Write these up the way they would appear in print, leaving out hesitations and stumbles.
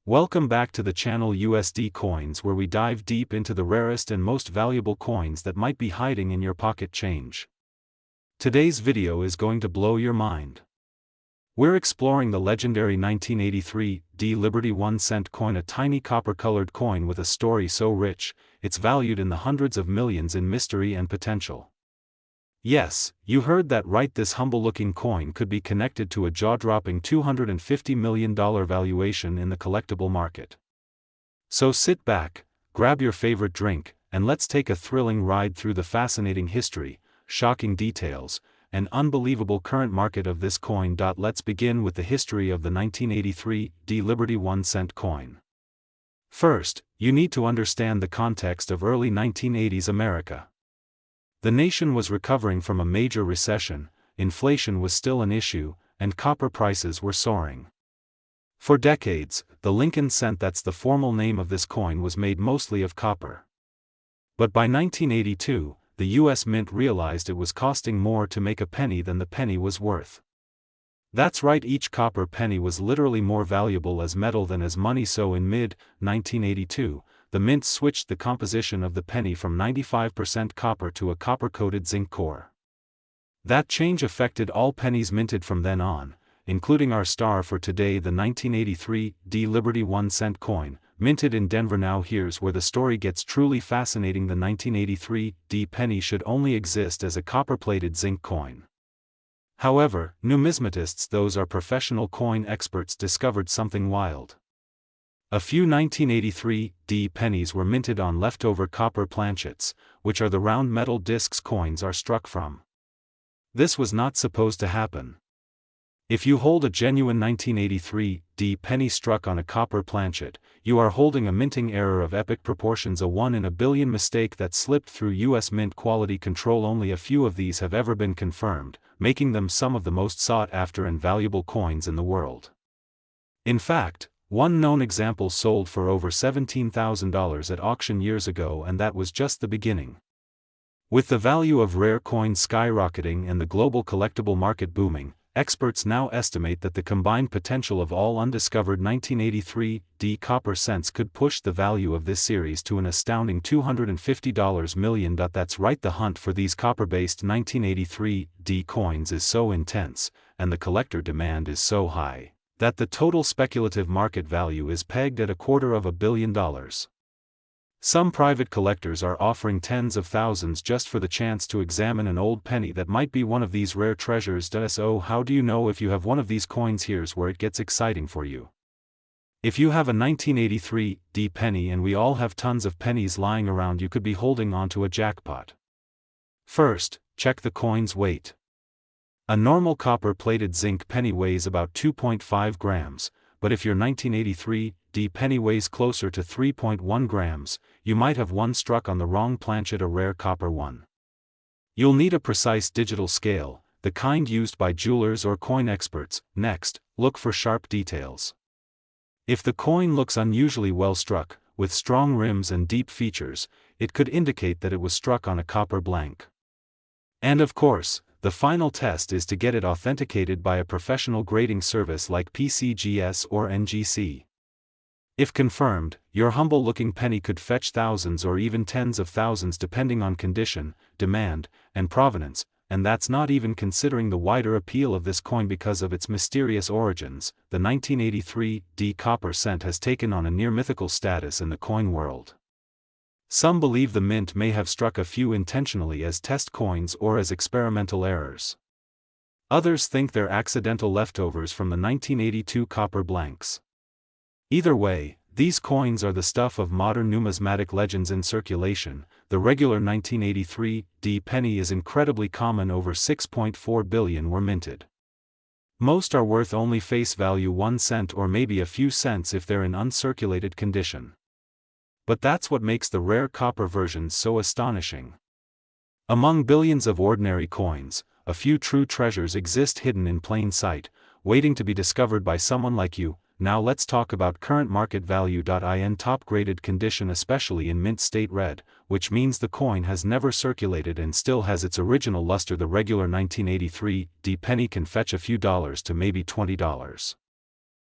Welcome back to the channel USD Coins, where we dive deep into the rarest and most valuable coins that might be hiding in your pocket change. Today's video is going to blow your mind. We're exploring the legendary 1983 Liberty 1 cent coin, a tiny copper-colored coin with a story so rich, it's valued in the hundreds of millions in mystery and potential. Yes, you heard that right. This humble-looking coin could be connected to a jaw-dropping $250 million valuation in the collectible market. So sit back, grab your favorite drink, and let's take a thrilling ride through the fascinating history, shocking details, and unbelievable current market of this coin. Let's begin with the history of the 1983 Liberty 1 cent coin. First, you need to understand the context of early 1980s America. The nation was recovering from a major recession, inflation was still an issue, and copper prices were soaring. For decades, the Lincoln cent, that's the formal name of this coin, was made mostly of copper. But by 1982, the U.S. Mint realized it was costing more to make a penny than the penny was worth. That's right, each copper penny was literally more valuable as metal than as money. So in mid-1982, the Mint switched the composition of the penny from 95% copper to a copper-coated zinc core. That change affected all pennies minted from then on, including our star for today, the 1983 Liberty 1 cent coin, minted in Denver. Now here's where the story gets truly fascinating. The 1983 penny should only exist as a copper-plated zinc coin. However, numismatists, those are professional coin experts, discovered something wild. A few 1983 pennies were minted on leftover copper planchets, which are the round metal discs coins are struck from. This was not supposed to happen. If you hold a genuine 1983 penny struck on a copper planchet, you are holding a minting error of epic proportions, a 1 in a billion mistake that slipped through U.S. Mint quality control. Only a few of these have ever been confirmed, making them some of the most sought-after and valuable coins in the world. In fact, one known example sold for over $17,000 at auction years ago, and that was just the beginning. With the value of rare coins skyrocketing and the global collectible market booming, experts now estimate that the combined potential of all undiscovered 1983 copper cents could push the value of this series to an astounding $250 million. That's right, the hunt for these copper-based 1983 coins is so intense, and the collector demand is so high, that the total speculative market value is pegged at $250 million. Some private collectors are offering tens of thousands just for the chance to examine an old penny that might be one of these rare treasures. So how do you know if you have one of these coins? Here's where it gets exciting for you. If you have a 1983 penny, and we all have tons of pennies lying around, you could be holding onto a jackpot. First, check the coin's weight. A normal copper-plated zinc penny weighs about 2.5 grams, but if your 1983 penny weighs closer to 3.1 grams, you might have one struck on the wrong planchet, a rare copper one. You'll need a precise digital scale, the kind used by jewelers or coin experts. Next, look for sharp details. If the coin looks unusually well struck, with strong rims and deep features, it could indicate that it was struck on a copper blank. And of course, the final test is to get it authenticated by a professional grading service like PCGS or NGC. If confirmed, your humble-looking penny could fetch thousands or even tens of thousands depending on condition, demand, and provenance, and that's not even considering the wider appeal of this coin because of its mysterious origins. The 1983 copper cent has taken on a near-mythical status in the coin world. Some believe the Mint may have struck a few intentionally as test coins or as experimental errors. Others think they're accidental leftovers from the 1982 copper blanks. Either way, these coins are the stuff of modern numismatic legends in circulation. The regular 1983 penny is incredibly common, over 6.4 billion were minted. Most are worth only face value 1 cent or maybe a few cents if they're in uncirculated condition. But that's what makes the rare copper versions so astonishing. Among billions of ordinary coins, a few true treasures exist hidden in plain sight, waiting to be discovered by someone like you. Now let's talk about current market value. In top-graded condition, especially in mint state red, which means the coin has never circulated and still has its original luster, the regular 1983 penny can fetch a few dollars to maybe $20.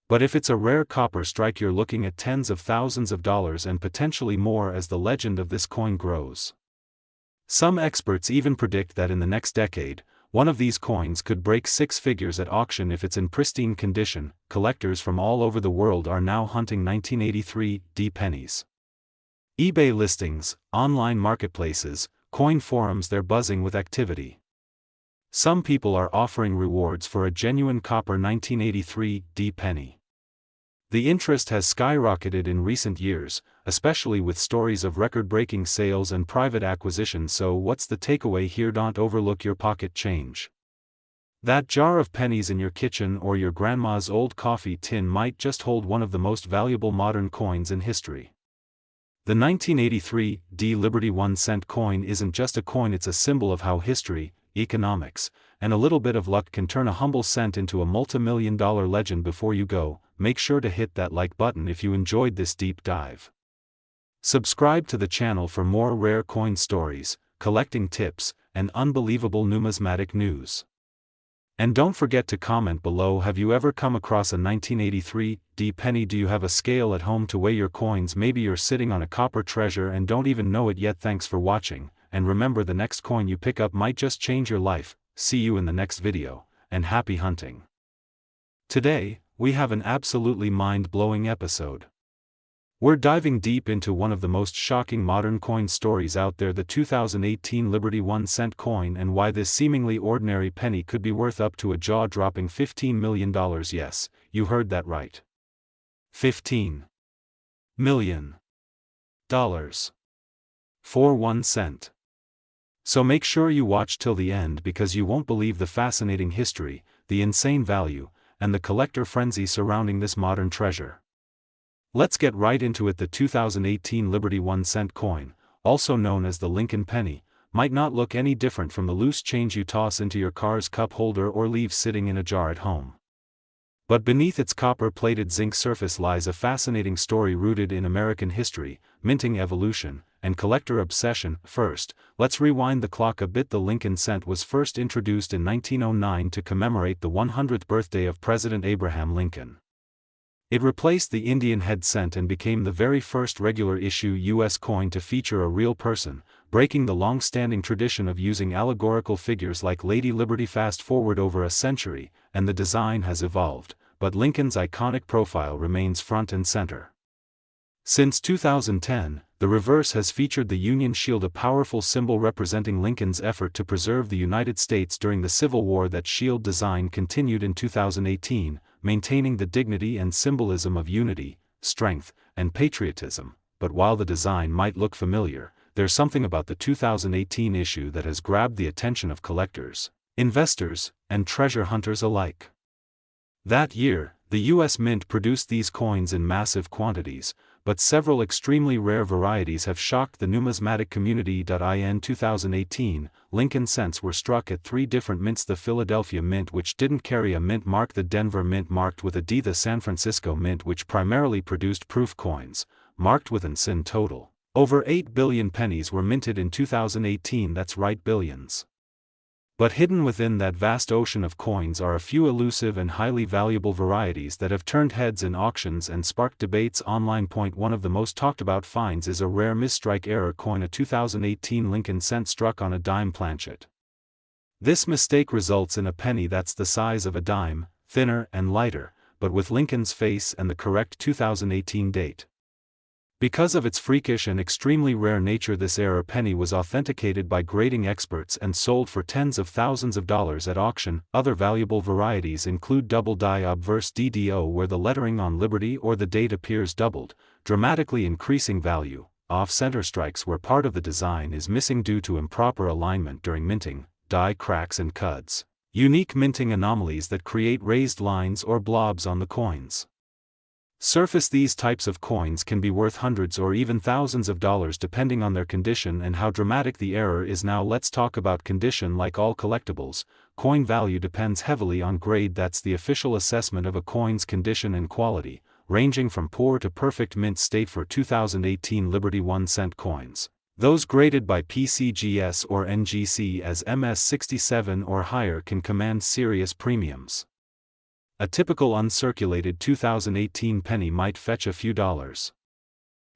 But if it's a rare copper strike, you're looking at tens of thousands of dollars and potentially more as the legend of this coin grows. Some experts even predict that in the next decade, one of these coins could break six figures at auction if it's in pristine condition. Collectors from all over the world are now hunting 1983 D pennies. eBay listings, online marketplaces, coin forums, they're buzzing with activity. Some people are offering rewards for a genuine copper 1983 D penny. The interest has skyrocketed in recent years, especially with stories of record-breaking sales and private acquisitions. So what's the takeaway here? Don't overlook your pocket change. That jar of pennies in your kitchen or your grandma's old coffee tin might just hold one of the most valuable modern coins in history. The 1983 D Liberty 1-cent coin isn't just a coin, it's a symbol of how history, economics, and a little bit of luck can turn a humble cent into a multi-million-dollar legend. Before you go, make sure to hit that like button if you enjoyed this deep dive. Subscribe to the channel for more rare coin stories, collecting tips, and unbelievable numismatic news. And don't forget to comment below, have you ever come across a 1983 D penny? Do you have a scale at home to weigh your coins? Maybe you're sitting on a copper treasure and don't even know it yet. Thanks for watching, and remember, the next coin you pick up might just change your life. See you in the next video, and happy hunting. Today, we have an absolutely mind-blowing episode. We're diving deep into one of the most shocking modern coin stories out there, the 2018 Liberty 1-cent coin, and why this seemingly ordinary penny could be worth up to a jaw-dropping $15 million. Yes, you heard that right. $15 million. For 1 cent. So make sure you watch till the end, because you won't believe the fascinating history, the insane value, and the collector frenzy surrounding this modern treasure. Let's get right into it. The 2018 Liberty 1-cent coin, also known as the Lincoln penny, might not look any different from the loose change you toss into your car's cup holder or leave sitting in a jar at home. But beneath its copper-plated zinc surface lies a fascinating story rooted in American history, minting evolution, and collector obsession. First, let's rewind the clock a bit. The Lincoln cent was first introduced in 1909 to commemorate the 100th birthday of President Abraham Lincoln. It replaced the Indian head cent and became the very first regular-issue U.S. coin to feature a real person, breaking the long-standing tradition of using allegorical figures like Lady Liberty. Fast forward over a century, and the design has evolved, but Lincoln's iconic profile remains front and center. Since 2010, the reverse has featured the Union Shield, a powerful symbol representing Lincoln's effort to preserve the United States during the Civil War. That shield design continued in 2018, maintaining the dignity and symbolism of unity, strength, and patriotism. But while the design might look familiar, there's something about the 2018 issue that has grabbed the attention of collectors, investors, and treasure hunters alike. That year, the U.S. Mint produced these coins in massive quantities, but several extremely rare varieties have shocked the numismatic community. In 2018, Lincoln cents were struck at 3 different mints: the Philadelphia Mint, which didn't carry a mint mark; the Denver Mint, marked with a D; the San Francisco Mint, which primarily produced proof coins, marked with an SIN. Total, over 8 billion pennies were minted in 2018. That's right, billions. But hidden within that vast ocean of coins are a few elusive and highly valuable varieties that have turned heads in auctions and sparked debates online. Point 1 of the most talked about finds is a rare misstrike error coin, a 2018 Lincoln cent struck on a dime planchet. This mistake results in a penny that's the size of a dime, thinner and lighter, but with Lincoln's face and the correct 2018 date. Because of its freakish and extremely rare nature, this error penny was authenticated by grading experts and sold for tens of thousands of dollars at auction. Other valuable varieties include double die obverse DDO, where the lettering on Liberty or the date appears doubled, dramatically increasing value; off-center strikes where part of the design is missing due to improper alignment during minting; die cracks and cuts; unique minting anomalies that create raised lines or blobs on the coins surface. These types of coins can be worth hundreds or even thousands of dollars depending on their condition and how dramatic the error is. Now let's talk about condition. Like all collectibles, coin value depends heavily on grade. That's the official assessment of a coin's condition and quality, ranging from poor to perfect mint state. For 2018 Liberty 1-cent coins, those graded by PCGS or NGC as MS67 or higher can command serious premiums. A typical uncirculated 2018 penny might fetch a few dollars.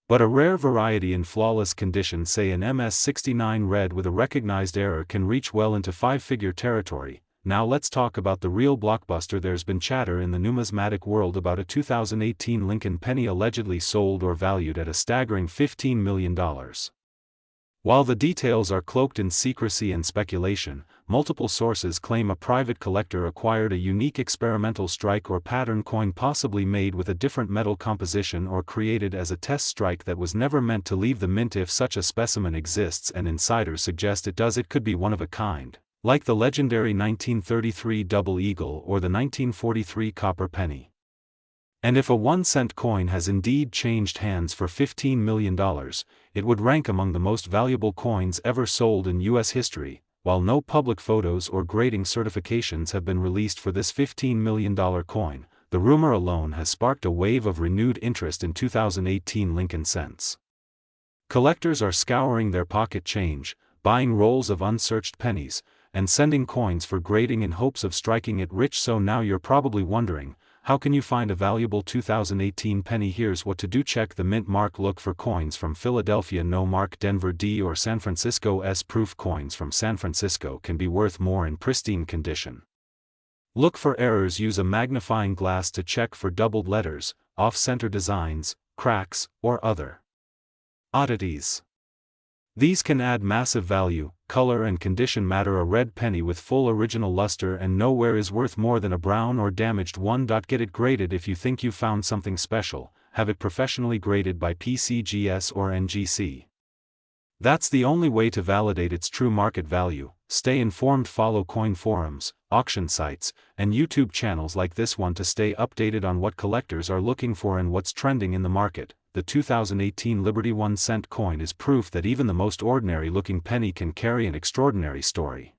But a rare variety in flawless condition, say an MS69 red with a recognized error, can reach well into five-figure territory. Now let's talk about the real blockbuster. There's been chatter in the numismatic world about a 2018 Lincoln penny allegedly sold or valued at a staggering $15 million. While the details are cloaked in secrecy and speculation, multiple sources claim a private collector acquired a unique experimental strike or pattern coin, possibly made with a different metal composition or created as a test strike that was never meant to leave the mint. If such a specimen exists, and insiders suggest it does, it could be one of a kind, like the legendary 1933 Double Eagle or the 1943 copper penny. And if a 1-cent coin has indeed changed hands for $15 million, it would rank among the most valuable coins ever sold in U.S. history. While no public photos or grading certifications have been released for this $15 million coin, the rumor alone has sparked a wave of renewed interest in 2018 Lincoln cents. Collectors are scouring their pocket change, buying rolls of unsearched pennies, and sending coins for grading in hopes of striking it rich. So now you're probably wondering, how can you find a valuable 2018 penny? Here's what to do. Check the mint mark. Look for coins from Philadelphia, no mark. Denver D or San Francisco S proof. Coins from San Francisco can be worth more in pristine condition. Look for errors. Use a magnifying glass to check for doubled letters, off-center designs, cracks, or other oddities. These can add massive value. Color and condition matter. A red penny with full original luster and no wear is worth more than a brown or damaged one. Get it graded. If you think you found something special, have it professionally graded by PCGS or NGC. That's the only way to validate its true market value. Stay informed. Follow coin forums, auction sites, and YouTube channels like this one to stay updated on what collectors are looking for and what's trending in the market. The 2018 Liberty 1-cent coin is proof that even the most ordinary-looking penny can carry an extraordinary story.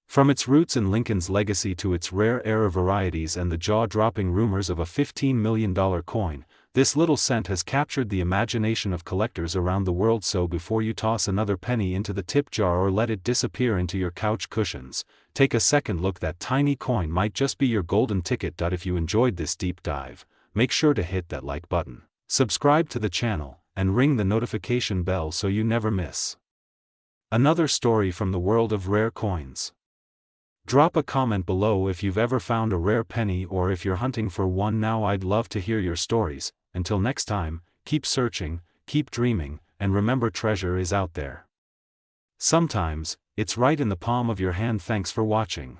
From its roots in Lincoln's legacy to its rare era varieties and the jaw-dropping rumors of a $15 million coin, this little cent has captured the imagination of collectors around the world. So before you toss another penny into the tip jar or let it disappear into your couch cushions, take a second look. That tiny coin might just be your golden ticket. If you enjoyed this deep dive, make sure to hit that like button, subscribe to the channel, and ring the notification bell so you never miss another story from the world of rare coins. Drop a comment below if you've ever found a rare penny or if you're hunting for one now. I'd love to hear your stories. Until next time, keep searching, keep dreaming, and remember, treasure is out there. Sometimes, it's right in the palm of your hand. Thanks for watching.